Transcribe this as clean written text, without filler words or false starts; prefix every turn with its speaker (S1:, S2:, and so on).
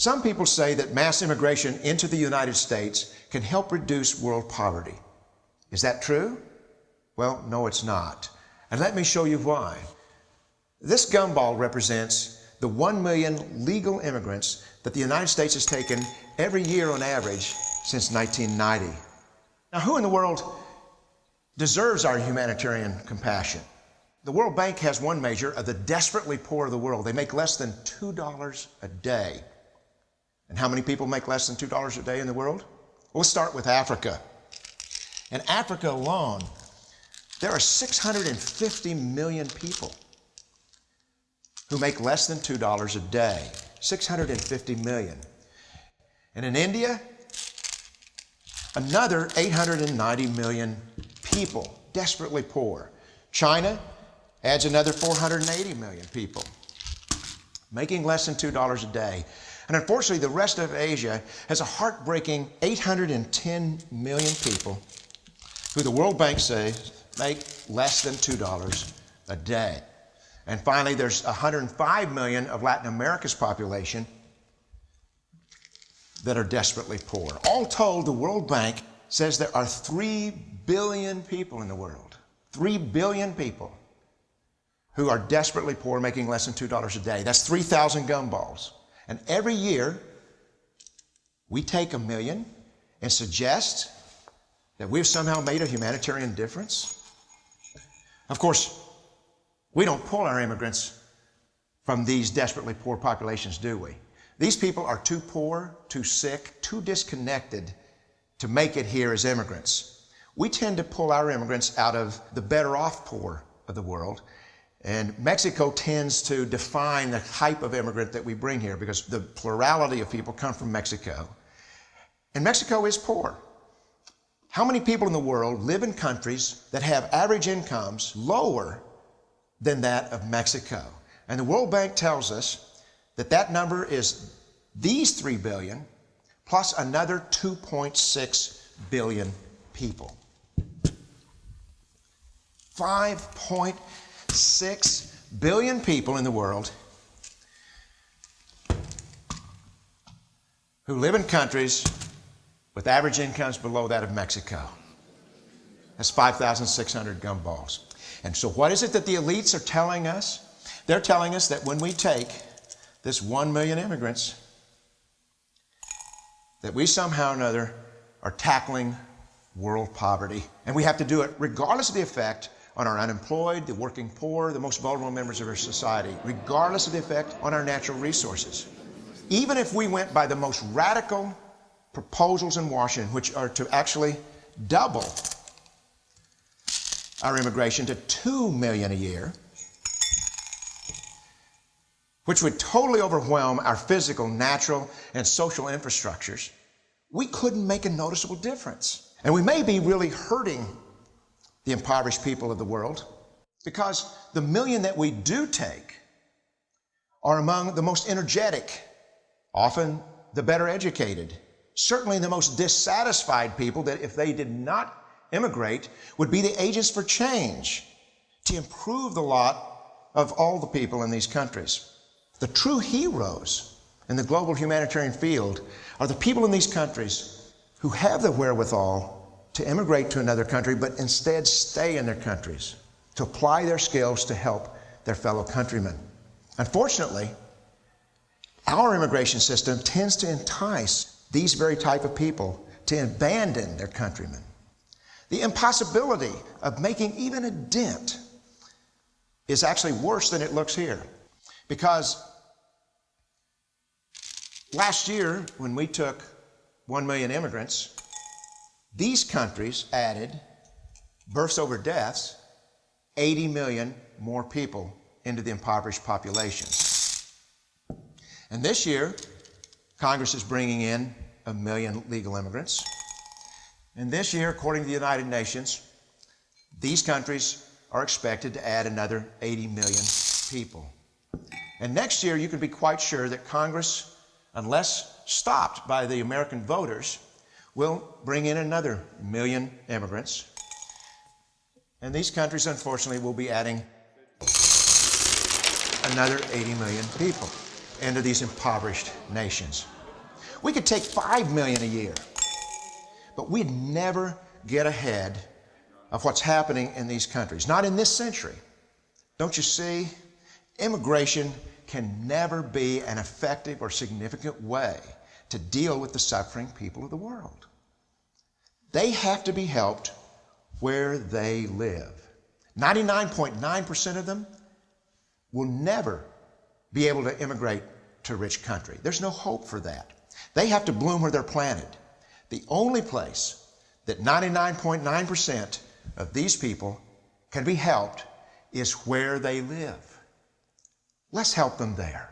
S1: Some people say that mass immigration into the United States can help reduce world poverty. Is that true? Well, no, it's not. And let me show you why. This gumball represents the 1 million legal immigrants that the United States has taken every year on average since 1990. Now, who in the world deserves our humanitarian compassion? The World Bank has one measure of the desperately poor of the world. They make less than $2 a day. And how many people make less than $2 a day in the world? Well, let's start with Africa. In Africa alone, there are 650 million people who make less than $2 a day. 650 million. And in India, another 890 million people, desperately poor. China adds another 480 million people, making less than $2 a day. And unfortunately, the rest of Asia has a heartbreaking 810 million people who the World Bank says make less than $2 a day. And finally, there's 105 million of Latin America's population that are desperately poor. All told, the World Bank says there are 3 billion people in the world. 3 billion people who are desperately poor, making less than $2 a day. That's 3,000 gumballs. And every year, we take 1 million and suggest that we've somehow made a humanitarian difference. Of course, we don't pull our immigrants from these desperately poor populations, do we? These people are too poor, too sick, too disconnected to make it here as immigrants. We tend to pull our immigrants out of the better off poor of the world. And Mexico tends to define the type of immigrant that we bring here because the plurality of people come from Mexico. And Mexico is poor. How many people in the world live in countries that have average incomes lower than that of Mexico? And the World Bank tells us that that number is these 3 billion plus another 2.6 billion people. 5.6 billion people in the world who live in countries with average incomes below that of Mexico. That's 5,600 gumballs. And so what is it that the elites are telling us? They're telling us that when we take this 1 million immigrants, that we somehow or another are tackling world poverty. And we have to do it regardless of the effect on our unemployed, the working poor, the most vulnerable members of our society, regardless of the effect on our natural resources. Even if we went by the most radical proposals in Washington, which are to actually double our immigration to 2 million a year, which would totally overwhelm our physical, natural, and social infrastructures, we couldn't make a noticeable difference. And we may be really hurting the impoverished people of the world because the million that we do take are among the most energetic, often the better educated, certainly the most dissatisfied people that if they did not immigrate would be the agents for change to improve the lot of all the people in these countries. The true heroes in the global humanitarian field are the people in these countries who have the wherewithal to immigrate to another country, but instead stay in their countries, to apply their skills to help their fellow countrymen. Unfortunately, our immigration system tends to entice these very type of people to abandon their countrymen. The impossibility of making even a dent is actually worse than it looks here. Because last year, when we took 1 million immigrants, these countries added, births over deaths, 80 million more people into the impoverished populations. And this year, Congress is bringing in 1 million legal immigrants. And this year, according to the United Nations, these countries are expected to add another 80 million people. And next year, you can be quite sure that Congress, unless stopped by the American voters, will bring in another 1 million immigrants. And these countries, unfortunately, will be adding another 80 million people. into these impoverished nations. We could take 5 million a year, but we'd never get ahead of what's happening in these countries. Not in this century. Don't you see? Immigration can never be an effective or significant way to deal with the suffering people of the world. They have to be helped where they live. 99.9% of them will never be able to immigrate to a rich country. There's no hope for that. They have to bloom where they're planted. The only place that 99.9% of these people can be helped is where they live. Let's help them there.